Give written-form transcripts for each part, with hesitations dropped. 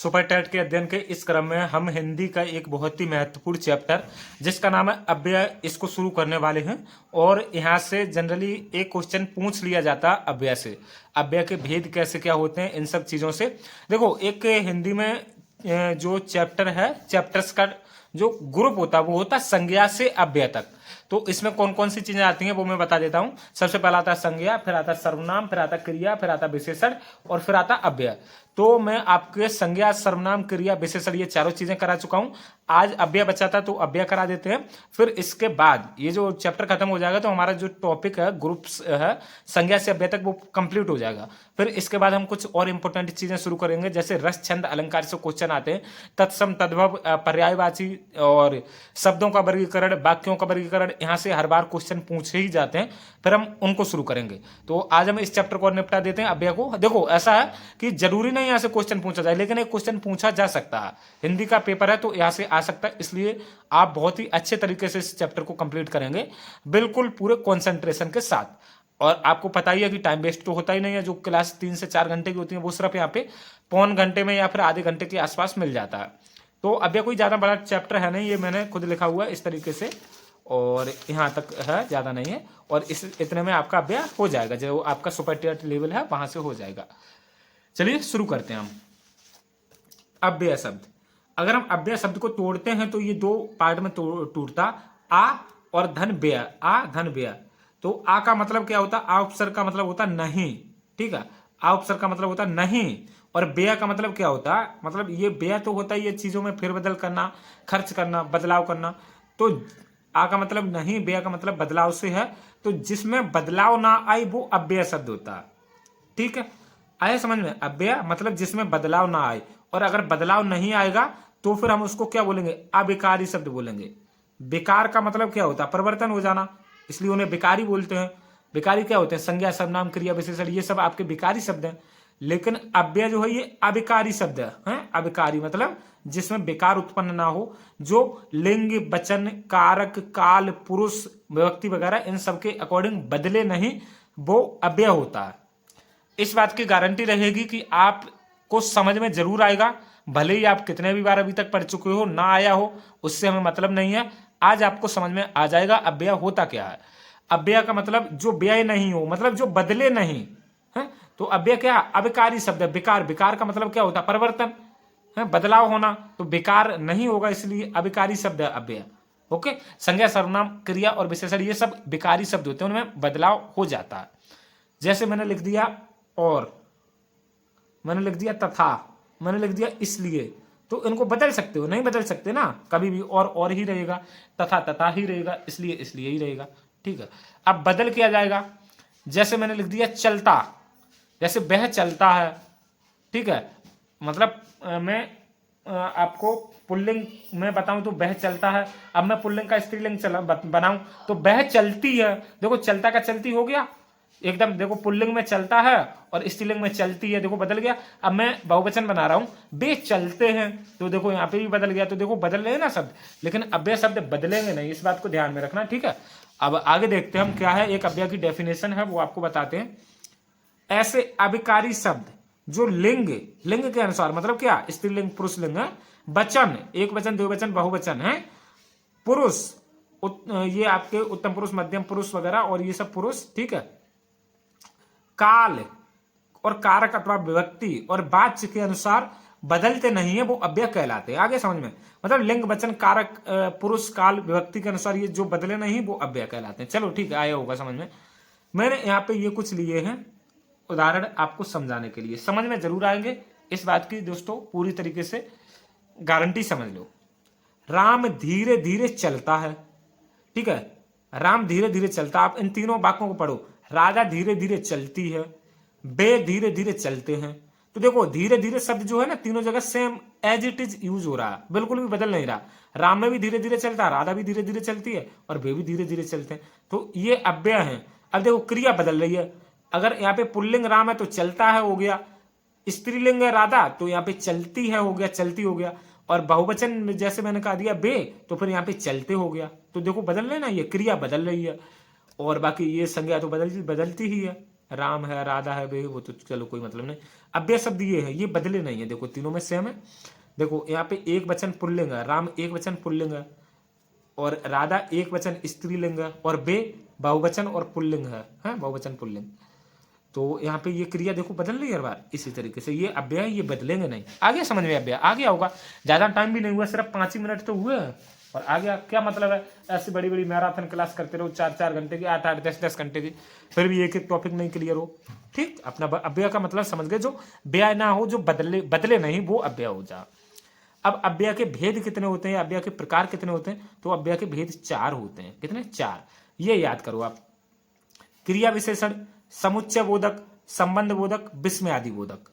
Super TET के अध्ययन के इस क्रम में हम हिंदी का एक बहुत ही महत्वपूर्ण चैप्टर जिसका नाम है अव्यय, इसको शुरू करने वाले हैं। और यहाँ से जनरली एक क्वेश्चन पूछ लिया जाता है अव्यय से, अव्यय के भेद कैसे क्या होते हैं, इन सब चीज़ों से। देखो, एक हिंदी में जो चैप्टर है, चैप्टर्स का जो ग्रुप होता है वो होता है संज्ञा से अव्यय तक। तो इसमें कौन कौन सी चीजें आती हैं वो मैं बता देता हूं। सबसे पहला आता है संज्ञा, फिर आता है सर्वनाम, फिर आता है क्रिया, फिर आता है विशेषण और फिर आता है अव्यय। तो मैं आपके संज्ञा, सर्वनाम, क्रिया, विशेषण ये चारों चीजें करा चुका हूं। आज अव्यय बचा था तो अव्यय करा देते हैं। फिर इसके बाद ये जो चैप्टर खत्म हो जाएगा तो हमारा जो टॉपिक है, ग्रुप्स है, संज्ञा से अव्यय तक, वो कंप्लीट हो जाएगा। फिर इसके बाद हम कुछ और इंपॉर्टेंट चीजें शुरू करेंगे, जैसे रस, छंद, अलंकार से क्वेश्चन आते हैं, तत्सम, तद्भव, पर्यायवाची और शब्दों का वर्गीकरण, वाक्यों का वर्गीकरण, यहाँ से हर बार क्वेश्चन पूछे ही जाते हैं। फिर हम उनको शुरू करेंगे। तो आज हम इस चैप्टर को निपटा देते हैं, अव्यय को। देखो, ऐसा है कि जरूरी नहीं यहाँ से क्वेश्चन पूछा जाए, लेकिन एक क्वेश्चन पूछा जा सकता है। हिंदी का पेपर है तो यहाँ से आ सकता है, इसलिए आप बहुत ही अच्छे तरीके से इस चैप्टर को कंप्लीट करेंगे, बिल्कुल पूरे कॉन्सेंट्रेशन के साथ। और आपको पता ही है कि टाइम वेस्ट तो होता ही नहीं है। जो क्लास 3 से 4 घंटे की होती है वो सिर्फ यहाँ पे पौन घंटे में या फिर आधे घंटे के आसपास मिल जाता है। तो अव्यय कोई ज़्यादा बड़ा चैप्टर है नहीं, ये मैंने खुद लिखा हुआ है इस तरीके से, और यहाँ तक है, ज़्यादा नहीं है। और इस इतने में आपका अव्यय हो जाएगा, जो आपका सुपर टेट लेवल है वहाँ से हो जाएगा। चलिए शुरू करते हैं हम। अव्यय शब्द, अगर हम अव्यय शब्द को तोड़ते हैं तो ये दो पार्ट में टूटता, आ और धन व्यय, आ धन व्यय। तो आ का मतलब क्या होता है? आ उपसर्ग का मतलब होता नहीं, ठीक है। आ उपसर्ग का मतलब होता नहीं। और व्यय का मतलब क्या होता है? मतलब ये व्यय तो होता है ये चीजों में फेरबदल करना, खर्च करना, बदलाव करना। तो आ का मतलब नहीं, व्यय का मतलब बदलाव से है। तो जिसमें बदलाव ना आए वो अव्यय शब्द होता है, ठीक है। आया समझ में? अव्यय मतलब जिसमें बदलाव ना आए, और अगर बदलाव नहीं आएगा तो फिर हम उसको क्या बोलेंगे? अविकारी शब्द बोलेंगे। विकार का मतलब क्या होता है? परिवर्तन हो जाना, इसलिए उन्हें विकारी बोलते हैं। विकारी क्या होते हैं? संज्ञा, सर्वनाम, क्रिया, विशेषण, ये सब आपके विकारी शब्द हैं। लेकिन अव्यय जो है ये अविकारी शब्द है। अविकारी मतलब जिसमें विकार उत्पन्न ना हो, जो लिंग, वचन, कारक, काल, पुरुष, व्यक्ति वगैरह इन सब के अकॉर्डिंग बदले नहीं, वो अव्यय होता है। इस बात की गारंटी रहेगी कि आपको समझ में जरूर आएगा, भले ही आप कितने भी बार अभी तक पढ़ चुके हो, ना आया हो, उससे हमें मतलब नहीं है। आज आपको समझ में आ जाएगा अव्यय होता क्या है। अव्यय का मतलब जो व्यय नहीं हो, मतलब जो बदले नहीं है। तो अव्यय क्या? अविकारी शब्द है। विकार, विकार का मतलब क्या होता है? परिवर्तन है, बदलाव होना। तो विकार नहीं होगा, इसलिए अविकारी शब्द है अव्यय। ओके। संज्ञा, सर्वनाम, क्रिया और विशेषण ये सब विकारी शब्द होते हैं, उनमें बदलाव हो जाता है। जैसे मैंने लिख दिया और, मैंने लिख दिया तथा, मैंने लिख दिया इसलिए। तो इनको बदल सकते हो? नहीं बदल सकते ना, कभी भी और ही रहेगा, तथा तथा ही रहेगा, इसलिए इसलिए ही रहेगा, ठीक है। अब बदल किया जाएगा। जैसे मैंने लिख दिया चलता, जैसे वह चलता है, ठीक है। मतलब मैं आपको पुल्लिंग में बताऊं तो वह चलता है। अब मैं पुल्लिंग का स्त्रीलिंग बनाऊं तो वह चलती है। देखो, चलता का चलती हो गया एकदम। देखो, पुल्लिंग में चलता है और स्त्रीलिंग में चलती है, देखो बदल गया। अब मैं बहुवचन बना रहा हूं, वे चलते हैं, तो देखो यहाँ पे भी बदल गया। तो देखो बदल रहे हैं ना शब्द, लेकिन अव्यय शब्द बदलेंगे नहीं, इस बात को ध्यान में रखना, ठीक है। अब आगे देखते हैं हम क्या है। एक अव्यय की डेफिनेशन है, वो आपको बताते हैं। ऐसे अविकारी शब्द जो लिंग, लिंग के अनुसार, मतलब क्या? स्त्रीलिंग, पुरुषलिंग है, वचन, एक वचन, दो वचन, बहुवचन है, पुरुष, ये आपके उत्तम पुरुष, मध्यम पुरुष वगैरह, और ये सब पुरुष, ठीक है, काल और कारक अथवा विभक्ति और वाच्य के अनुसार बदलते नहीं है, वो अव्यय कहलाते हैं। आगे समझ में? मतलब लिंग, वचन, कारक, पुरुष, काल, विभक्ति के अनुसार ये जो बदले नहीं वो अव्यय कहलाते हैं। चलो ठीक है, आया होगा समझ में। मैंने यहाँ पे ये कुछ लिए हैं उदाहरण आपको समझाने के लिए, समझ में जरूर आएंगे, इस बात की दोस्तों पूरी तरीके से गारंटी समझ लो। राम धीरे धीरे चलता है, ठीक है। राम धीरे धीरे चलता, आप इन तीनों वाक्यों को पढ़ो। राजा धीरे धीरे चलती है, वे धीरे धीरे चलते हैं। तो देखो, धीरे धीरे शब्द जो है ना, तीनों जगह same as it is use हो रहा है, बिल्कुल भी बदल नहीं रहा। राम में भी धीरे धीरे चलता है, राधा भी धीरे धीरे चलती है, और वे भी धीरे धीरे चलते हैं। तो ये अव्यय है। अब देखो, क्रिया बदल रही है। अगर यहाँ पे पुल्लिंग राम है तो चलता है हो गया, स्त्रीलिंग है राधा तो यहाँ पे चलती है हो गया, चलती हो गया, और बहुवचन जैसे मैंने कहा दिया बे, तो फिर यहाँ पे चलते हो गया। तो देखो बदल रहे ना, ये क्रिया बदल रही है, और बाकी ये संज्ञा तो बदलती ही है। राम है, राधा है, वे, वो तो चलो कोई मतलब नहीं। अव्यय शब्द ये है, ये बदले नहीं है, देखो तीनों में सेम है। देखो यहाँ पे एक वचन पुल्लिंग है, राम एक वचन पुल्लिंग है, और राधा एक वचन स्त्रीलिंग है, और वे बहुवचन और पुल्लिंग है बहुवचन पुल्लिंग। तो यहाँ पे ये क्रिया देखो बदल रही है हर बार। इसी तरीके से ये अव्यय ये बदलेंगे नहीं। आ गया समझ में? अव्यय आ गया होगा, ज्यादा टाइम भी नहीं हुआ, सिर्फ 5 ही मिनट तो हुए हैं और आ गया। क्या मतलब है ऐसी बड़ी बड़ी मैराथन क्लास करते रहो 4-4 घंटे की, 8-8, 10-10 घंटे की, फिर भी एक एक टॉपिक नहीं क्लियर हो। ठीक, अपना अव्यय का मतलब समझ गए, जो व्यय ना हो, जो बदले बदले नहीं, वो अव्यय हो जा। अब अव्यय के भेद कितने होते हैं, अव्यय के प्रकार कितने होते हैं? तो अव्यय के भेद 4 होते हैं। कितने? 4। ये याद करो आप। क्रिया विशेषण, समुच्चय बोधक, संबंध बोधक, विस्मय आदि बोधक।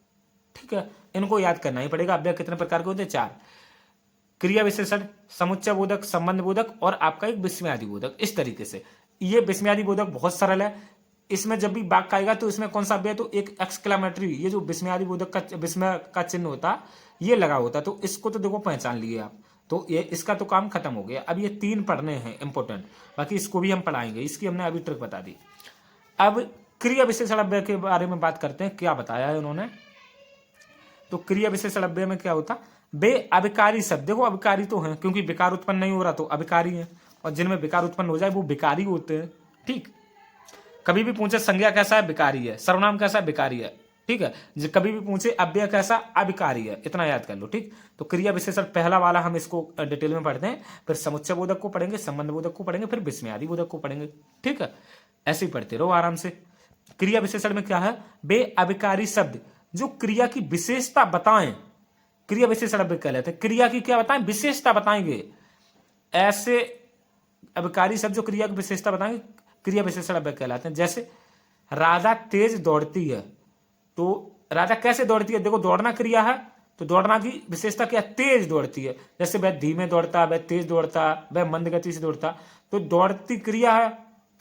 ठीक है, इनको याद करना ही पड़ेगा। अव्यय कितने प्रकार के होते हैं? 4। क्रिया विशेषण, समुच्चय बोधक, संबंध बोधक और आपका एक विस्मय आदि बोधक। इस तरीके से ये विस्मय आदि बोधक बहुत सरल है। इसमें जब भी वाक्य आएगा तो इसमें कौन सा अव्यय? तो एक एक्सक्लेमेटरी, ये जो विस्मय आदि बोधक का विस्मय का चिन्ह होता ये लगा होता, तो इसको तो देखो पहचान लिए आप, तो ये इसका तो काम खत्म हो गया। अब ये 3 पढ़ने हैं इंपॉर्टेंट, बाकी इसको भी हम पढ़ाएंगे, इसकी हमने अभी ट्रिक बता दी। अब क्रिया विशेषण अव्यय के बारे में बात करते हैं, क्या बताया है उन्होंने। तो क्रिया विशेषण अव्यय में क्या होता? वे अविकारी शब्द, देखो अविकारी तो हैं क्योंकि विकार उत्पन्न नहीं हो रहा तो अविकारी है, और जिनमें विकार उत्पन्न हो जाए वो विकारी होते हैं। ठीक, कभी भी पूछे संज्ञा कैसा है? विकारी है। सर्वनाम कैसा है? विकारी है। ठीक है, कभी भी पूछे अव्यय कैसा? अविकारी है। इतना याद कर लो। ठीक, तो क्रिया विशेषण पहला वाला हम इसको डिटेल में पढ़ते हैं, फिर समुच्चय बोधक को पढ़ेंगे, संबंध बोधक को पढ़ेंगे, फिर विस्मय आदि बोधक को पढ़ेंगे। ठीक है, ऐसे ही पढ़ते रहो आराम से। क्रिया विशेषण में क्या है? वे अविकारी शब्द जो क्रिया की विशेषता बताएं, क्रिया विशेषण अव्यय कहलाते हैं। क्रिया की क्या बताएं? विशेषता बताएंगे। ऐसे अविकारी शब्द जो क्रिया की विशेषता बताएंगे क्रिया विशेषण अव्यय कहलाते हैं। जैसे राधा तेज दौड़ती है, तो राधा कैसे दौड़ती है? देखो दौड़ना क्रिया है, तो दौड़ना की विशेषता क्या? तेज दौड़ती है। जैसे वह धीमे दौड़ता, वह तेज दौड़ता, वह मंद गति से दौड़ता, तो दौड़ती क्रिया है।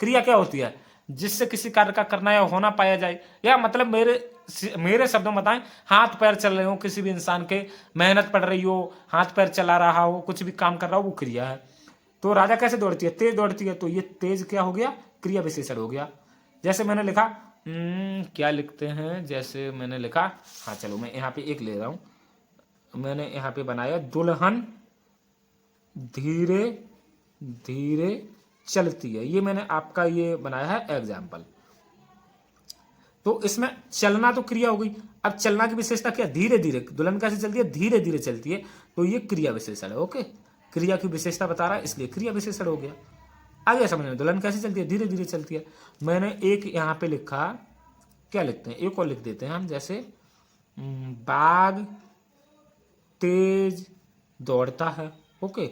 क्रिया क्या होती है? जिससे किसी कार्य का करना या होना पाया जाए, या मतलब मेरे शब्दों में बताएं, हाथ पैर चल रहे हो किसी भी इंसान के, मेहनत पड़ रही हो, हाथ पैर चला रहा हो, कुछ भी काम कर रहा हो, वो क्रिया है। तो राजा कैसे दौड़ती है? तेज दौड़ती है, तो ये तेज क्या हो गया? क्रिया विशेषण हो गया। जैसे मैंने लिखा, क्या लिखते हैं, जैसे मैंने लिखा, हाँ चलो मैं यहाँ पे एक ले रहा हूं। मैंने यहाँ पे बनाया दुल्हन धीरे धीरे चलती है, ये मैंने आपका ये बनाया है एग्जाम्पल। तो इसमें चलना तो क्रिया हो गई। अब चलना की विशेषता क्या? धीरे धीरे। दुल्हन कैसे चलती है? धीरे धीरे चलती है, तो ये क्रिया विशेषण है। ओके, क्रिया की विशेषता बता रहा है इसलिए क्रिया विशेषण हो गया। आ गया समझ में? दुल्हन कैसे चलती है? धीरे धीरे चलती है। मैंने एक यहाँ पे लिखा, क्या लिखते हैं, एक और लिख देते हैं हम, जैसे बाघ तेज दौड़ता है। ओके,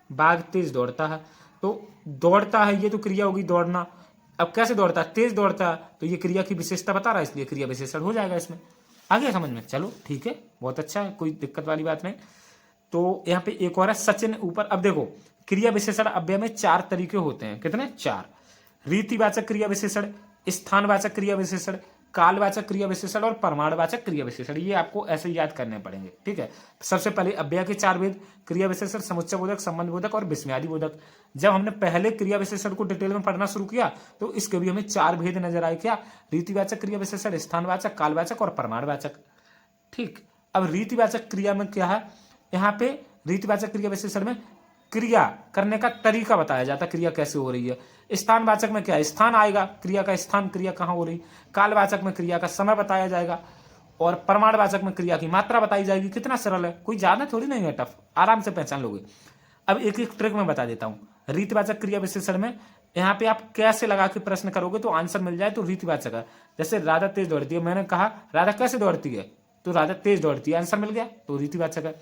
बाघ तेज दौड़ता है, तो दौड़ता है ये तो क्रिया होगी, दौड़ना। अब कैसे दौड़ता है? तेज दौड़ता है, तो ये क्रिया की विशेषता बता रहा है इसलिए क्रिया विशेषण हो जाएगा इसमें। आ गया समझ में? चलो ठीक है, बहुत अच्छा है, कोई दिक्कत वाली बात नहीं। तो यहाँ पे एक और है सचिन ऊपर। अब देखो क्रिया विशेषण अव्यय में 4 तरीके होते हैं। कितने? 4। रीतिवाचक क्रिया विशेषण, स्थानवाचक क्रिया विशेषण, कालवाचक क्रिया विशेषण और प्रमाणवाचक क्रिया विशेषण। ये आपको ऐसे याद करने पड़ेंगे। ठीक है, सबसे पहले अव्यय के 4 भेद, क्रिया विशेषण, समुच्चय बोधक, संबंध बोधक और विस्मय आदि बोधक। जब हमने पहले क्रिया विशेषण को डिटेल में पढ़ना शुरू किया तो इसके भी हमें 4 भेद नजर आए। क्या? रीतिवाचक क्रिया विशेषण, स्थानवाचक, कालवाचक और प्रमाणवाचक। ठीक, अब रीतिवाचक क्रिया में क्या है? यहाँ पे रीतिवाचक क्रिया विशेषण में क्रिया करने का तरीका बताया जाता है, क्रिया कैसे हो रही है। स्थानवाचक में क्या है? स्थान आएगा, क्रिया का स्थान, क्रिया कहाँ हो रही। कालवाचक में क्रिया का समय बताया जाएगा, और प्रमाणवाचक में क्रिया की मात्रा बताई जाएगी। कितना सरल है, कोई ज्यादा थोड़ी नहीं है टफ, आराम से पहचान लोगे। अब एक एक ट्रिक में बता देता हूँ। रीतिवाचक क्रिया विशेषण में यहाँ पे आप कैसे लगा के प्रश्न करोगे तो आंसर मिल जाए, तो रीतिवाचक है। जैसे राधा तेज दौड़ती है, मैंने कहा राधा कैसे दौड़ती है, तो राधा तेज दौड़ती है, आंसर मिल गया, तो रीतिवाचक है।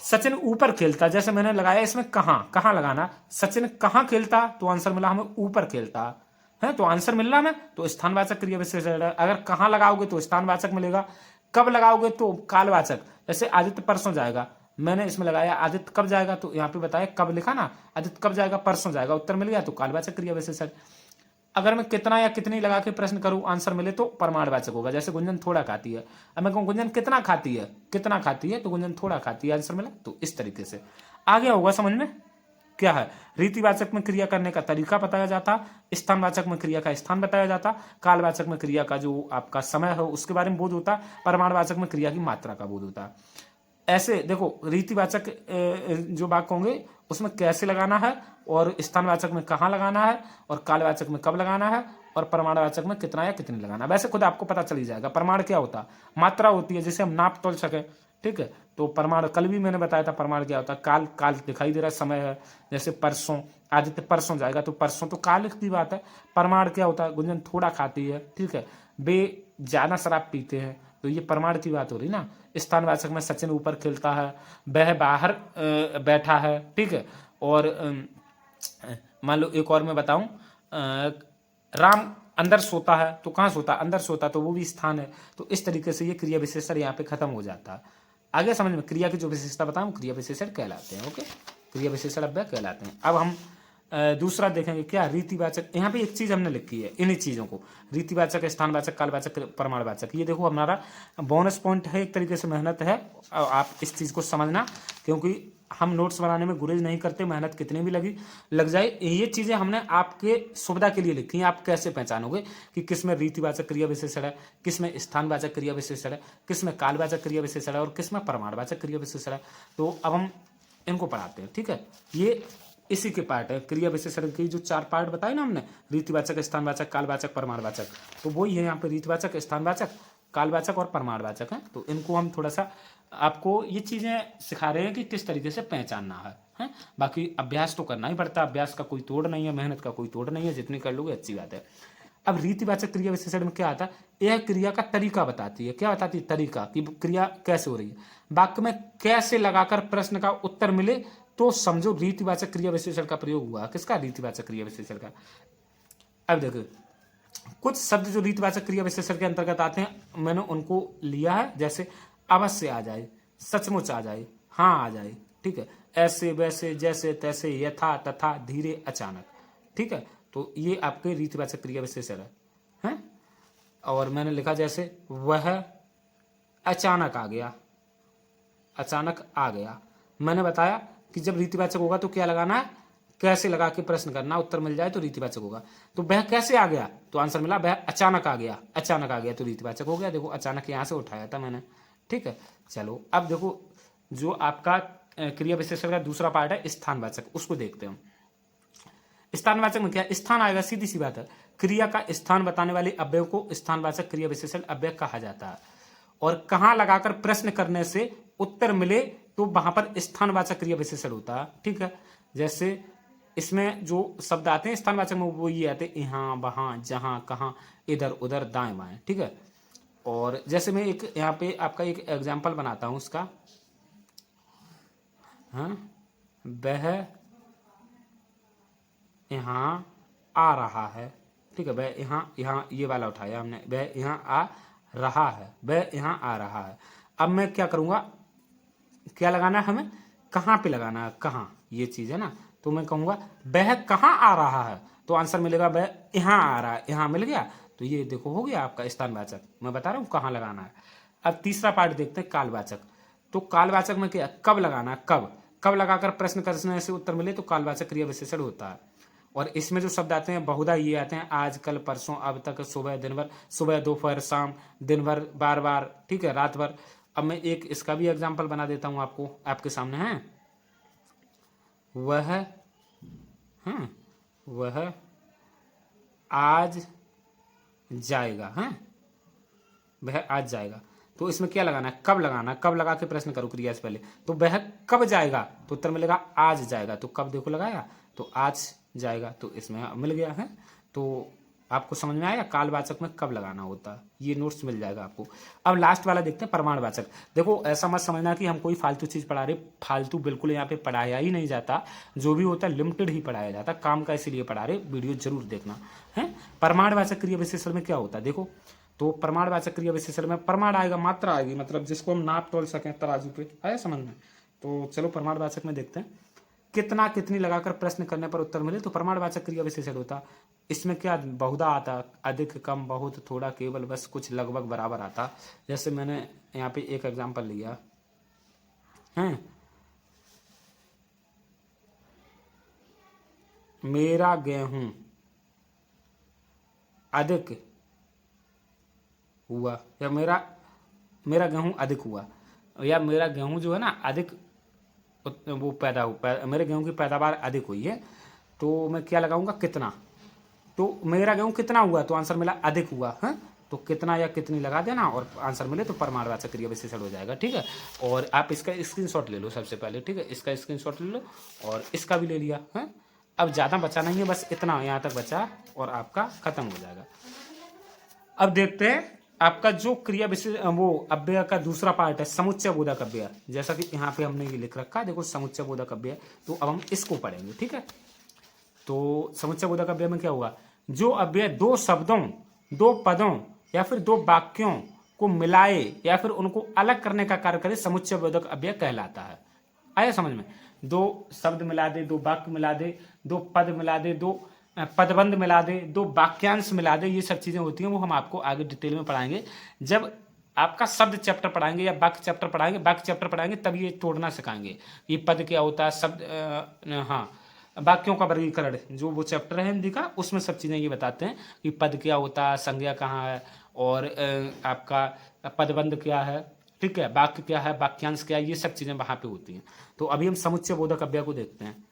सचिन ऊपर खेलता, जैसे मैंने लगाया इसमें कहाँ, कहाँ लगाना, सचिन कहाँ खेलता, तो आंसर मिला हमें ऊपर खेलता है, तो आंसर मिल रहा हमें, तो स्थानवाचक क्रिया विशेषण है। अगर कहाँ लगाओगे तो स्थानवाचक मिलेगा, कब लगाओगे तो कालवाचक। जैसे आदित्य परसों जाएगा, मैंने इसमें लगाया आदित्य कब जाएगा, तो यहाँ पे बताया कब लिखा ना, आदित्य कब जाएगा, परसों जाएगा, उत्तर मिल गया, तो कालवाचक क्रिया विशेषण। अगर मैं कितना या कितनी लगा के प्रश्न करूं आंसर मिले तो प्रमाणवाचक होगा। जैसे गुंजन थोड़ा खाती है, अब मैं कहूं गुंजन कितना खाती है, कितना खाती है, तो गुंजन थोड़ा खाती है, आंसर मिला, तो इस तरीके से आ गया होगा समझ में। क्या है, रीतिवाचक में क्रिया करने का तरीका बताया जाता, स्थानवाचक में क्रिया का स्थान बताया जाता, कालवाचक में क्रिया का जो आपका समय है उसके बारे में बोध होता, प्रमाणवाचक में क्रिया की मात्रा का बोध होता। ऐसे देखो रीतिवाचक जो वाक्य होंगे उसमें कैसे लगाना है, और स्थानवाचक में कहाँ लगाना है, और कालवाचक में कब लगाना है, और प्रमाणवाचक में कितना या कितनी लगाना है। वैसे खुद आपको पता चल ही जाएगा। प्रमाण क्या होता है, मात्रा होती है जिसे हम नाप तोल सके, ठीक है। तो प्रमाण कल भी मैंने बताया था, प्रमाण क्या होता है, काल, काल दिखाई दे रहा है, समय है, जैसे परसों, आदित्य परसों जाएगा तो परसों तो काल की बात है। प्रमाण क्या होता है, गुंजन थोड़ा खाती है, ठीक है, वे ज्यादा शराब पीते हैं, तो ये प्रमाण की बात हो रही ना। स्थानवाचक में सचिन ऊपर खेलता है, वह बाहर बैठा है, ठीक है। और मान लो एक और मैं बताऊं, राम अंदर सोता है, तो कहाँ सोता, अंदर सोता, तो वो भी स्थान है। तो इस तरीके से ये क्रिया विशेषण यहाँ पे खत्म हो जाता है। आगे समझ में, क्रिया की जो विशेषता बताऊं क्रिया विशेषण कहलाते हैं। ओके, क्रिया विशेषण अव्यय कहलाते हैं। अब हम दूसरा देखेंगे, क्या रीतिवाचक। यहाँ पे एक चीज हमने लिखी है, इन्हीं चीजों को, रीतिवाचक, स्थानवाचक, कालवाचक, प्रमाणवाचक। ये देखो हमारा बोनस पॉइंट है, एक तरीके से मेहनत है, और आप इस चीज को समझना, क्योंकि हम नोट्स बनाने में गुरेज नहीं करते, मेहनत कितनी भी लग जाए। ये चीजें हमने आपके सुविधा के लिए लिखी हैं। आप कैसे पहचानोगे कि किसमें रीतिवाचक क्रिया विशेषण है, किसमें स्थानवाचक क्रिया विशेषण है, किसमें कालवाचक क्रिया विशेषण है, और किसमें प्रमाणवाचक क्रिया विशेषण है। तो अब हम इनको पढ़ाते हैं, ठीक है। ये इसी के पार्ट है, क्रिया विशेषण की जो 4 पार्ट बताए ना हमने, रीतिवाचक, स्थानवाचक, कालवाचक, प्रमाणवाचक, तो वही है यहाँ पे, रीतिवाचक, स्थानवाचक, कालवाचक और प्रमाणवाचक है। तो इनको हम थोड़ा सा आपको ये चीजें सिखा रहे हैं कि किस तरीके से पहचानना है। बाकी अभ्यास तो करना ही पड़ता है, अभ्यास का कोई तोड़ नहीं है, मेहनत का कोई तोड़ नहीं है, जितनी कर लोगे अच्छी बात है। अब रीतिवाचक क्रिया विशेषण में क्या आता है, यह क्रिया का तरीका बताती है। क्या बताती है, तरीका, कि क्रिया कैसे हो रही है। वाक्य में कैसे लगाकर प्रश्न का उत्तर मिले तो समझो रीतिवाचक क्रिया विशेषण का प्रयोग हुआ। किसका, रीतिवाचक क्रिया विशेषण का। अब देखो कुछ शब्द जो रीतिवाचक क्रिया विशेषण के अंतर्गत आते हैं, मैंने उनको लिया है, जैसे अवश्य आ जाए, सचमुच आ जाए, हाँ आ जाए, ठीक है, ऐसे वैसे, जैसे तैसे, यथा तथा, धीरे, अचानक, ठीक है। तो ये आपके रीतिवाचक क्रिया विशेषण है। और मैंने लिखा जैसे वह अचानक आ गया, अचानक आ गया। मैंने बताया कि जब रीतिवाचक होगा तो क्या लगाना है, कैसे लगा के प्रश्न करना, उत्तर मिल जाए तो रीतिवाचक होगा। तो वह कैसे आ गया, तो आंसर मिला वह अचानक आ गया, अचानक आ गया तो रीतिवाचक हो गया। देखो अचानक यहां से उठाया था मैंने, ठीक है। चलो अब देखो जो आपका क्रिया विशेषण का दूसरा पार्ट है, स्थानवाचक, उसको देखते हैं। स्थानवाचक में क्या स्थान आएगा, सीधी सी बात है। क्रिया का स्थान बताने वाले अव्यय को स्थानवाचक क्रिया विशेषण अव्यय कहा जाता है। और कहां लगाकर प्रश्न करने से उत्तर मिले तो वहां पर स्थानवाचक क्रिया विशेषण होता है, ठीक है। जैसे इसमें जो शब्द आते हैं स्थानवाचक में, वो ये आते हैं यहाँ, वहां, जहां, कहाँ, इधर उधर, दाएं बाएं, ठीक है। और जैसे मैं एक यहाँ पे आपका एक एग्जाम्पल बनाता हूं उसका, हाँ, वह यहाँ आ रहा है, ठीक है। वह यहाँ ये वाला उठाया हमने, वह यहाँ आ रहा है, वह यहाँ आ रहा है। अब मैं क्या करूँगा, क्या लगाना है हमें, कहाँ पे लगाना है, कहाँ, ये चीज़ है ना। तो मैं कहूँगा वह कहाँ आ रहा है, तो आंसर मिलेगा वह यहाँ आ रहा है, यहाँ मिल गया। तो ये देखो हो गया आपका स्थानवाचक, मैं बता रहा हूँ कहाँ लगाना है। अब तीसरा पार्ट देखते हैं, कालवाचक। तो कालवाचक में क्या, कब लगाना है, कब लगाकर प्रश्न करने से उत्तर मिले तो कालवाचक क्रिया विशेषण होता है। और इसमें जो शब्द आते हैं बहुधा ये आते हैं, आज, कल, परसों, अब तक, सुबह, दिन भर, सुबह, दोपहर, शाम, दिन भर, बार बार, ठीक है, रात भर। अब मैं एक इसका भी एग्जाम्पल बना देता हूं आपको, आपके सामने है। वह, हाँ, वह आज जाएगा, हाँ, वह आज जाएगा। तो इसमें क्या लगाना है, कब लगाना, कब लगा के प्रश्न करो क्रिया से पहले। तो वह कब जाएगा तो उत्तर मिलेगा आज जाएगा। तो कब देखो लगाया, तो आज जाएगा, तो इसमें मिल गया है। तो आपको समझ में आया कालवाचक में कब लगाना होता है, ये नोट्स मिल जाएगा आपको। अब लास्ट वाला देखते हैं, प्रमाणवाचक। देखो ऐसा मत समझना कि हम कोई फालतू चीज पढ़ा रहे, फालतू बिल्कुल यहाँ पे पढ़ाया ही नहीं जाता। जो भी होता है लिमिटेड ही पढ़ाया जाता, काम का इसीलिए पढ़ा रहे, वीडियो जरूर देखना है। प्रमाणवाचक क्रिया विशेषण में क्या होता है देखो, तो प्रमाणवाचक क्रिया विशेषण में प्रमाण आएगा, मात्रा आएगी, मतलब जिसको हम नाप तोल सकें तराजू पे, आया समझ में। तो चलो प्रमाणवाचक में देखते हैं, कितना कितनी लगाकर प्रश्न करने पर उत्तर मिले तो प्रमाणवाचक क्रिया विशेषण होता। इसमें क्या बहुधा आता, अधिक, कम, बहुत, थोड़ा, केवल, बस, कुछ, लगभग, बराबर आता। जैसे मैंने यहाँ पे एक एग्जांपल लिया है, मेरा गेहूं अधिक हुआ, या मेरा मेरा गेहूं अधिक हुआ, या मेरा गेहूं जो है ना अधिक वो मेरे गेहूं की पैदावार अधिक हुई है, तो मैं क्या लगाऊंगा, कितना। तो मेरा गेहूं कितना हुआ, तो आंसर मिला अधिक हुआ है, तो कितना या कितनी लगा देना और आंसर मिले तो परमाणुवाचक क्रिया विशेषण हो जाएगा, ठीक है। और आप इसका स्क्रीनशॉट ले लो सबसे पहले, ठीक है, इसका स्क्रीनशॉट ले लो और इसका भी ले लिया है। अब ज़्यादा बचा नहीं है, बस इतना यहाँ तक बचा और आपका खत्म हो जाएगा। अब देखते हैं आपका जो क्रिया विशेष वो अव्यय का दूसरा पार्ट है, समुच्चय बोधक अव्यय। जैसा कि यहाँ पे हमने ये लिख रखा है, देखो समुच्चय बोधक अव्यय, तो अब हम इसको पढ़ेंगे, ठीक है। तो समुच्चय बोधक अव्यय में क्या हुआ, जो अव्यय दो शब्दों, दो पदों या फिर दो वाक्यों को मिलाए या फिर उनको अलग करने का कार्य करे, समुच्चय बोधक अव्यय कहलाता है। आया समझ में, दो शब्द मिला दे, दो वाक्य मिला दे, दो पद मिला दे, दो पदबंध मिला दे, दो वाक्यांश मिला दे, ये सब चीजें होती हैं, वो हम आपको आगे डिटेल में पढ़ाएंगे जब आपका शब्द चैप्टर पढ़ाएंगे या वाक्य चैप्टर पढ़ाएंगे। वाक्य चैप्टर पढ़ाएंगे तब ये तोड़ना सिखाएंगे, ये पद क्या होता है, शब्द हाँ वाक्यों का वर्गीकरण, जो वो चैप्टर है हिंदी का, उसमें सब चीज़ें ये बताते हैं कि पद क्या होता है, संज्ञा कहाँ है, और आपका पदबंध क्या है, ठीक है, वाक्य क्या है, वाक्यांश क्या है, ये सब चीज़ें वहाँ पे होती हैं। तो अभी हम समुच्चय बोधक अव्यय को देखते हैं।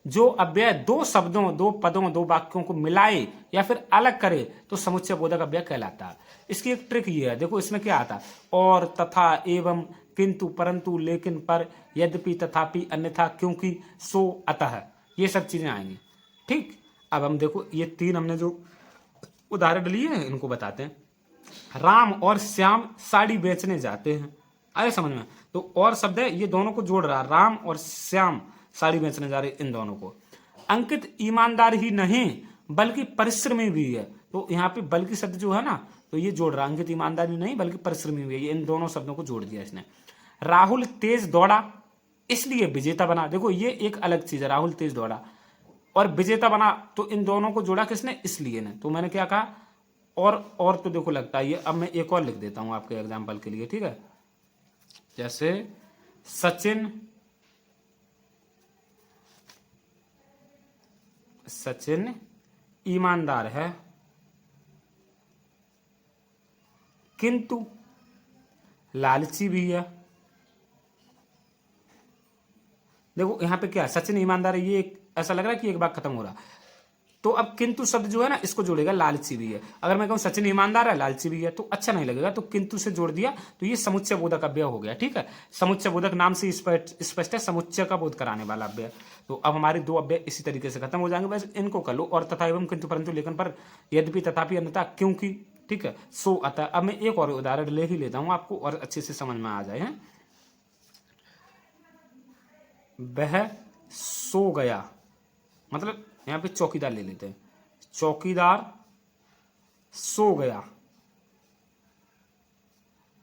जो अव्यय दो शब्दों, दो पदों, दो वाक्यों को मिलाए या फिर अलग करे तो समुच्चय बोधक अव्यय कहलाता है। इसकी एक ट्रिक ये है, देखो इसमें क्या आता है, और, तथा, एवं, किंतु, परंतु, लेकिन, पर, यद्यपि, तथापि, अन्यथा, क्योंकि, सो, अतः, ये सब चीजें आएंगी, ठीक। अब हम देखो ये तीन हमने जो उदाहरण लिए हैं इनको बताते हैं। राम और श्याम साड़ी बेचने जाते हैं, आए समझ में, तो और शब्द है ये दोनों को जोड़ रहा, राम और श्याम साड़ी बेचने जा रहे, इन दोनों को। अंकित ईमानदार ही नहीं बल्कि परिश्रमी भी है, तो यहाँ पे बल्कि शब्द जो है ना, तो ये जोड़ रहा, अंकित ईमानदार ही नहीं बल्कि परिश्रमी भी है, इन दोनों शब्दों को जोड़ दिया इसने। राहुल तेज दौड़ा इसलिए विजेता बना, देखो ये एक अलग चीज है, राहुल तेज दौड़ा और विजेता बना, तो इन दोनों को जोड़ा किसने, इसलिए ने। तो मैंने क्या कहा, और तो देखो लगता है ये, अब मैं एक और लिख देता हूं आपके एग्जाम्पल के लिए, ठीक है। जैसे सचिन ईमानदार है किंतु लालची भी है। देखो यहां पे क्या है, सचिन ईमानदार है, ये ऐसा लग रहा है कि एक बार खत्म हो रहा, तो अब किंतु शब्द जो है ना इसको जोड़ेगा, लालची भी है। अगर मैं कहूं सचिन ईमानदार है लालची भी है तो अच्छा नहीं लगेगा, तो किंतु से जोड़ दिया, तो ये समुच्चय बोधक अव्यय हो गया, ठीक है। समुच्चय बोधक नाम से स्पष्ट है, समुच्चय का बोध कराने वाला अव्यय। तो अब हमारे दो अव्यय इसी तरीके से खत्म हो जाएंगे, बस इनको कर लो, और, तथा, एवं, किंतु, परंतु, लेकिन, पर, यद्यपि, तथापि, अन्यथा, क्योंकि, ठीक है, सो, अतः। अब मैं एक और उदाहरण ले ही लेता हूं आपको और अच्छे से समझ में आ जाए हैं। वह सो गया, मतलब यहां पे चौकीदार ले लेते हैं, चौकीदार सो गया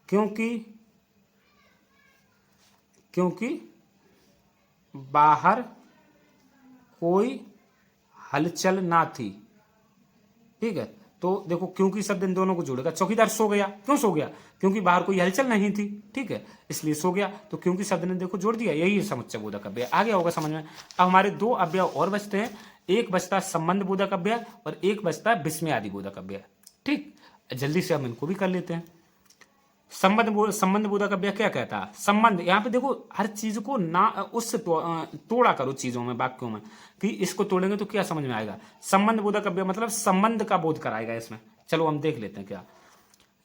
क्योंकि बाहर कोई हलचल ना थी, ठीक है। तो देखो क्योंकि शब्द इन दोनों को जोड़ेगा, चौकीदार सो गया, क्यों सो गया, क्योंकि बाहर कोई हलचल नहीं थी, ठीक है, इसलिए सो गया, तो क्योंकि शब्द ने देखो जोड़ दिया, यही है समुच्चय बोधक अव्यय। आ गया होगा समझ में। अब हमारे दो अव्यय और बचते हैं, एक बचता है संबंध बोधक अव्यय और एक बचता है विस्मय आदि बोधक अव्यय, ठीक। जल्दी से हम इनको भी कर लेते हैं। संबंध बोधक अव्यय क्या कहता है, संबंध, यहाँ पे देखो हर चीज को ना उससे तोड़ा करो चीजों में, वाक्यों में, कि इसको तोड़ेंगे तो क्या समझ में आएगा। संबंध बोधक अव्यय मतलब संबंध का बोध कराएगा इसमें। चलो हम देख लेते हैं क्या।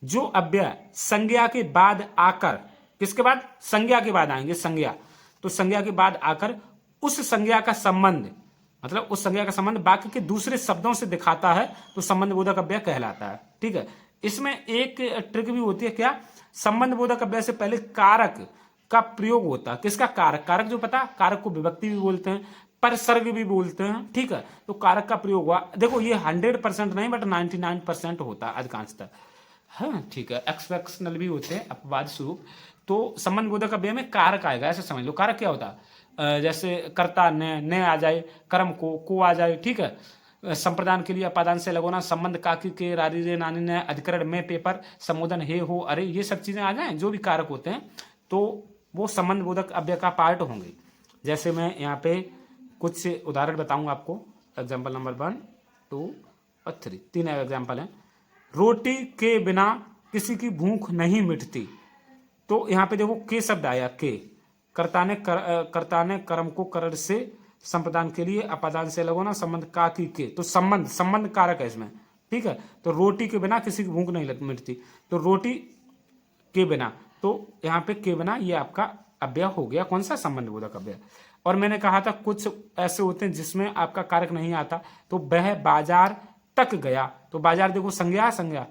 जो अव्यय संज्ञा के बाद आकर, किसके बाद, संज्ञा के बाद आएंगे, संज्ञा, तो संज्ञा के बाद आकर उस संज्ञा का संबंध, मतलब उस संज्ञा का संबंध वाक्य के दूसरे शब्दों से दिखाता है, तो संबंध बोधक अव्यय कहलाता है, ठीक है। इसमें एक ट्रिक भी होती है, क्या, संबंध बोधक अव्यय से पहले कारक का प्रयोग होता है। किसका, कारक, कारक जो पता, कारक को विभक्ति भी बोलते हैं, परसर्ग भी बोलते हैं, ठीक है। तो कारक का प्रयोग हुआ, देखो ये 100% नहीं बट 99% होता है अधिकांशतः, हाँ, ठीक है। एक्सेप्शनल भी होते हैं अपवाद स्वरूप। तो संबंध बोधक अव्यय में कारक आएगा, ऐसे समझ लो। कारक क्या होता है, जैसे कर्ता ने आ जाए, कर्म को आ जाए, ठीक है। संप्रदान के लिए अपादान से लगोना, संबंध काकी के, रारी रे नानी ने, अधिकरण में, पेपर, संबोधन हे हो, अरे, ये सब चीजें आ जाएं, जो भी कारक होते हैं तो वो संबंध बोधक अव्यय का पार्ट होंगे। जैसे मैं यहाँ पे कुछ उदाहरण बताऊंगा आपको। एग्जाम्पल नंबर 1, 2 और 3, 3 एग्जाम्पल हैं। रोटी के बिना किसी की भूख नहीं मिटती। तो यहाँ पे देखो के शब्द आया, के कर्ता ने कर्म को करण से संप्रदान के लिए अपादान से लगोना संबंध का की के, तो संबंध कारक है इसमें, ठीक है। तो रोटी के बिना किसी की भूख नहीं मिटती, तो रोटी के बिना, तो यहाँ पे के बिना ये आपका अव्यय हो गया, कौन सा, संबंध बोधक अव्यय। और मैंने कहा था कुछ ऐसे होते हैं जिसमें आपका कारक नहीं आता, तो वह बाजार तक गया, तो बाजार देखो संज्ञा,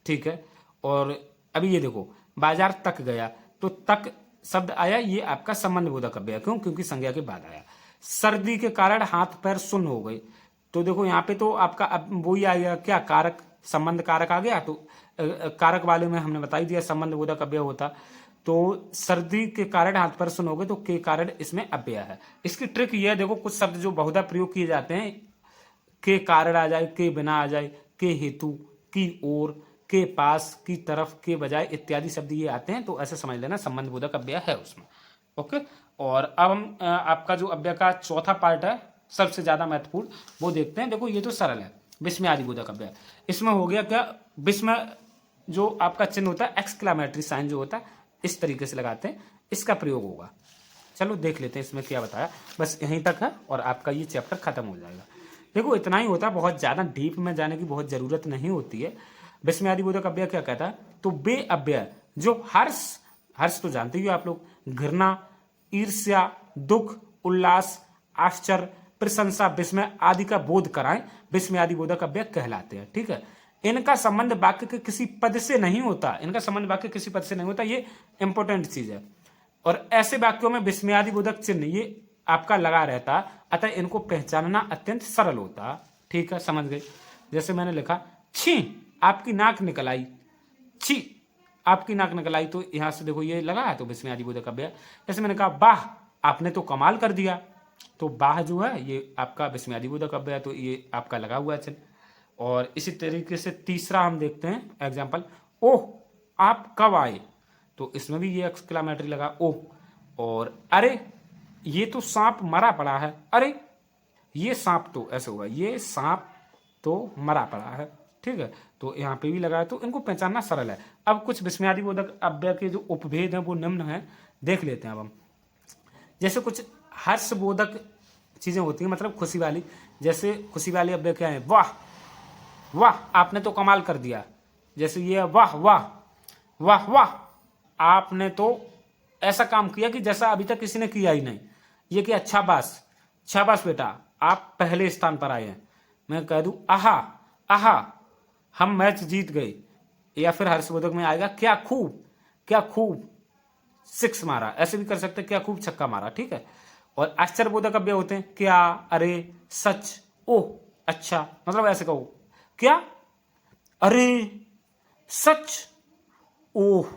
ठीक है। और अभी ये देखो बाजार तक गया, तो तक शब्द आया, ये आपका संबंध बोधक अव्यय, क्यों, क्योंकि संज्ञा के बाद आया। सर्दी के कारण हाथ पैर सुन्न हो गए, तो देखो यहाँ पे तो आपका अब वही आ गया, क्या, कारक, संबंध कारक आ गया। तो कारक वाले में हमने बता ही दिया संबंध बोधक अव्यय होता। तो सर्दी के कारण हाथ पैर सुन्न हो गए, तो के कारण इसमें अव्यय है। इसकी ट्रिक ये है, देखो कुछ शब्द जो बहुधा प्रयोग किए जाते हैं, के कारण आ जाए, के बिना आ जाए, के हेतु, की ओर, के पास, की तरफ, के बजाय इत्यादि शब्द ये आते हैं, तो ऐसे समझ लेना संबंध बोधक अव्यय है उसमें। ओके। और अब हम आपका जो अव्यय का चौथा पार्ट है, सबसे ज्यादा महत्वपूर्ण, वो देखते हैं। देखो ये तो सरल है, विस्मय आदि बोधक अव्यय। इसमें हो गया क्या, विस्मय जो आपका चिन्ह होता है, एक्सक्लामेटरी साइन जो होता है, इस तरीके से लगाते हैं, इसका प्रयोग होगा। चलो देख लेते हैं इसमें क्या बताया, बस यहीं तक है और आपका ये चैप्टर खत्म हो जाएगा। देखो इतना ही होता है, बहुत ज़्यादा डीप में जाने की बहुत ज़रूरत नहीं होती है। विस्मय आदि बोधक अव्यय क्या कहता है, तो वे अव्यय जो हर्ष तो जानते ही हो आप लोग, घृणा, ईर्ष्या, दुख, उल्लास, आश्चर्य, प्रशंसा, विस्मय आदि का बोध कराएं, विस्मय आदि बोधक अव्यय कहलाते हैं, ठीक है। इनका संबंध वाक्य के किसी पद से नहीं होता, इनका संबंध वाक्य किसी पद से नहीं होता, ये इंपॉर्टेंट चीज है। और ऐसे वाक्यों में विस्मयादि बोधक चिन्ह ये आपका लगा रहता, अतः इनको पहचानना अत्यंत सरल होता, ठीक है, समझ गए। जैसे मैंने लिखा, छी आपकी नाक निकल आई, छी आपकी नाक निकल आई, तो यहां से देखो ये लगा है, तो विस्मयादि बोधक अव्यय। जैसे मैंने कहा, वाह आपने तो कमाल कर दिया, तो वाह जो है ये आपका विस्मयादि बोधक अव्यय, तो ये आपका लगा हुआ है चिन्ह। और इसी तरीके से तीसरा हम देखते हैं एग्जाम्पल, ओह आप कब आए, तो इसमें भी ये एक्सक्लामेटरी लगा, ओह। और अरे ये तो सांप मरा पड़ा है, अरे ये सांप तो ऐसे होगा, ये सांप तो मरा पड़ा है, ठीक है, तो यहाँ पे भी लगा है, तो इनको पहचानना सरल है। अब कुछ विस्मयादि बोधक अव्यय के जो उपभेद हैं वो निम्न है, देख लेते हैं अब हम। जैसे कुछ हर्षबोधक चीजें होती हैं, मतलब खुशी वाली, जैसे खुशी वाली अव्यय क्या है, वाह वाह आपने तो कमाल कर दिया। जैसे ये वाह वाह वाह वाह आपने तो ऐसा काम किया कि जैसा अभी तक किसी ने किया ही नहीं। ये कि शाबाश बेटा आप पहले स्थान पर आए हैं। मैं कह दूं आहा आहा हम मैच जीत गए, या फिर हर्षबोधक में आएगा क्या खूब सिक्स मारा, ऐसे भी कर सकते हैं, क्या खूब छक्का मारा, ठीक है। और आश्चर्यबोधक अव्यय होते हैं, क्या, अरे, सच, ओह, अच्छा, मतलब ऐसे कहो, क्या, अरे, सच, ओह,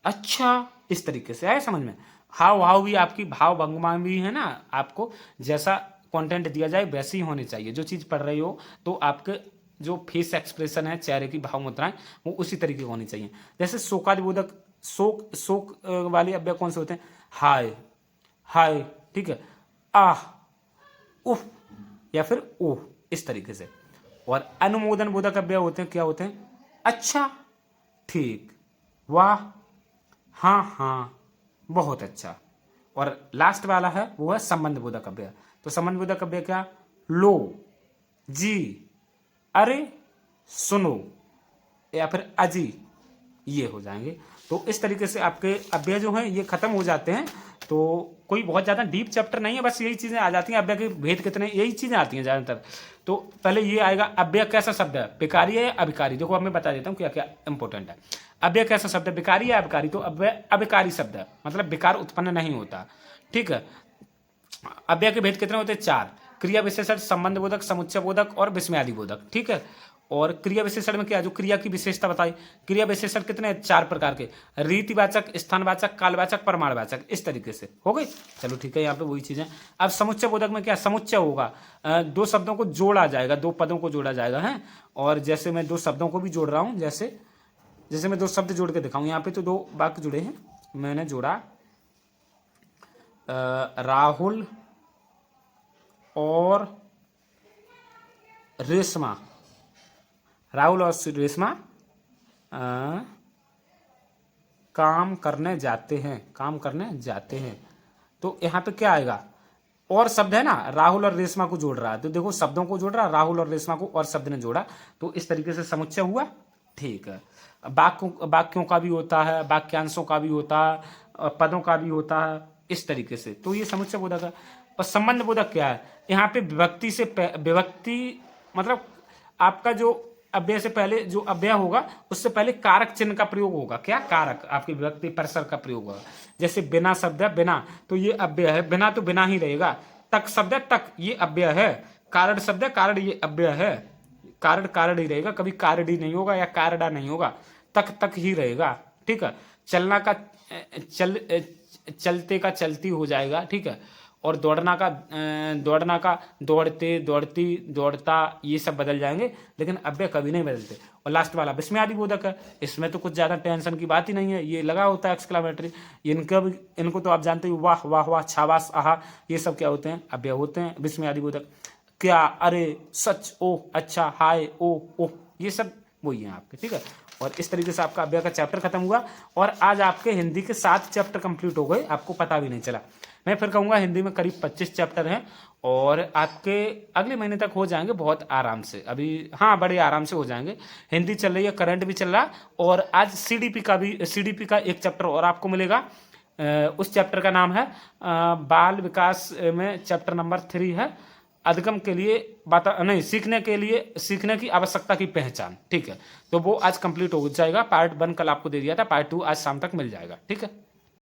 अच्छा, इस तरीके से आए समझ में। हाव भाव भी आपकी भाव भंगिमा भी है ना, आपको जैसा कंटेंट दिया जाए वैसी ही होनी चाहिए। जो चीज पढ़ रही हो तो आपके जो फेस एक्सप्रेशन है, चेहरे की भाव मुद्राएं, वो उसी तरीके की होनी चाहिए। जैसे शोकादिबोधक, शोक वाले अव्यय कौन से होते हैं, हाय, ठीक है, आह, उफ, या फिर ओह, इस तरीके से। और अनुमोदन बोधक अव्यय होते हैं, क्या होते हैं, अच्छा, ठीक, वाह, हाँ, बहुत अच्छा। और लास्ट वाला है वो है संबंध बोधक अव्यय। तो संबंध बोधक अव्यय क्या, लो, जी, अरे, सुनो, या फिर अजी, ये हो जाएंगे। तो इस तरीके से आपके अव्यय जो हैं ये खत्म हो जाते हैं। तो कोई बहुत ज्यादा डीप चैप्टर नहीं है, बस यही चीजें आ जाती हैं। अव्यय के भेद कितने, यही चीजें आती हैं ज्यादातर। तो पहले ये आएगा, अव्यय कैसा शब्द है, विकारी है या अभिकारी। देखो अब मैं बता देता हूँ क्या क्या इंपॉर्टेंट है। अव्यय कैसा शब्द है, विकारी या अभिकारी, तो अव्यय अभिकारी शब्द है, मतलब विकार उत्पन्न नहीं होता, ठीक है। अव्यय के भेद कितने होते हैं, 4, क्रिया विशेषण, संबंध बोधक, समुच्चय बोधक और विस्मयादि बोधक, ठीक है। और क्रिया विशेषण में क्या है, जो क्रिया की विशेषता बताई, क्रिया विशेषण कितने, 4 प्रकार के, रीतिवाचक, स्थानवाचक, कालवाचक, प्रमाणवाचक, इस तरीके से हो गई। चलो ठीक है, यहाँ पे वही चीजें। अब समुच्चय बोधक में क्या, समुच्चय होगा, 2 शब्दों को जोड़ा जाएगा, 2 पदों को जोड़ा जाएगा है। और जैसे मैं 2 शब्दों को भी जोड़ रहा हूँ, जैसे मैं 2 शब्द जोड़ के दिखाऊं, यहाँ पे तो 2 वाक्य जुड़े हैं, मैंने जोड़ा राहुल और रेशमा, राहुल और रेशमा काम करने जाते हैं, काम करने जाते हैं। तो यहाँ पे क्या आएगा, और शब्द है ना, राहुल और रेशमा को जोड़ रहा है, तो देखो शब्दों को जोड़ रहा है, राहुल और रेशमा को और शब्द ने जोड़ा, तो इस तरीके से समुच्चय हुआ। ठीक है, वाक्यों का भी होता है, वाक्यांशों का भी होता है, पदों का भी होता है, इस तरीके से। तो ये समुच्चय बोधक है। और संबंध बोधक क्या है, यहाँ पे विभक्ति से विभक्ति मतलब आपका जो अव्यय से पहले जो अव्यय होगा उससे पहले कारक चिन्ह का प्रयोग होगा। क्या कारक, आपकी विभक्ति परसर का प्रयोग होगा। जैसे बिना शब्द है बिना, तो ये अव्यय है, बिना तो बिना ही रहेगा। तक शब्द है तक, ये अव्यय है। कारण शब्द है कारण, ये अव्यय है। कारण कारण ही रहेगा, कभी कारडी नहीं होगा या कारडा नहीं होगा, तक तक ही रहेगा। ठीक है, चलना का चलते का चलती हो जाएगा। ठीक है, और दौड़ना का दौड़ते दौड़ती दौड़ता, ये सब बदल जाएंगे, लेकिन अव्यय कभी नहीं बदलते। और लास्ट वाला विस्मयादि बोधक है, इसमें तो कुछ ज़्यादा टेंशन की बात ही नहीं है, ये लगा होता है एक्सक्लामेटरी। इनको तो आप जानते हो, वाह वाह वाह, छाबास, आहा, ये सब क्या होते हैं, अव्यय होते हैं विस्मयादि बोधक। क्या, अरे, सच, ओ, अच्छा, हाय, ओ, ओह, ये सब वही हैं आपके। ठीक है, और इस तरीके से आपका अव्यय का चैप्टर खत्म हुआ, और आज आपके हिंदी के 7 चैप्टर कंप्लीट हो गए, आपको पता भी नहीं चला। मैं फिर कहूँगा हिंदी में करीब 25 चैप्टर हैं, और आपके अगले महीने तक हो जाएंगे बहुत आराम से। अभी हाँ, बड़े आराम से हो जाएंगे। हिंदी चल रही है, करंट भी चल रहा, और आज सीडीपी का एक चैप्टर और आपको मिलेगा। उस चैप्टर का नाम है बाल विकास में चैप्टर नंबर 3 है, अधिगम के लिए सीखने की आवश्यकता की पहचान। ठीक है, तो वो आज कंप्लीट हो जाएगा। पार्ट 1 कल आपको दे दिया था, पार्ट 2 आज शाम तक मिल जाएगा। ठीक है।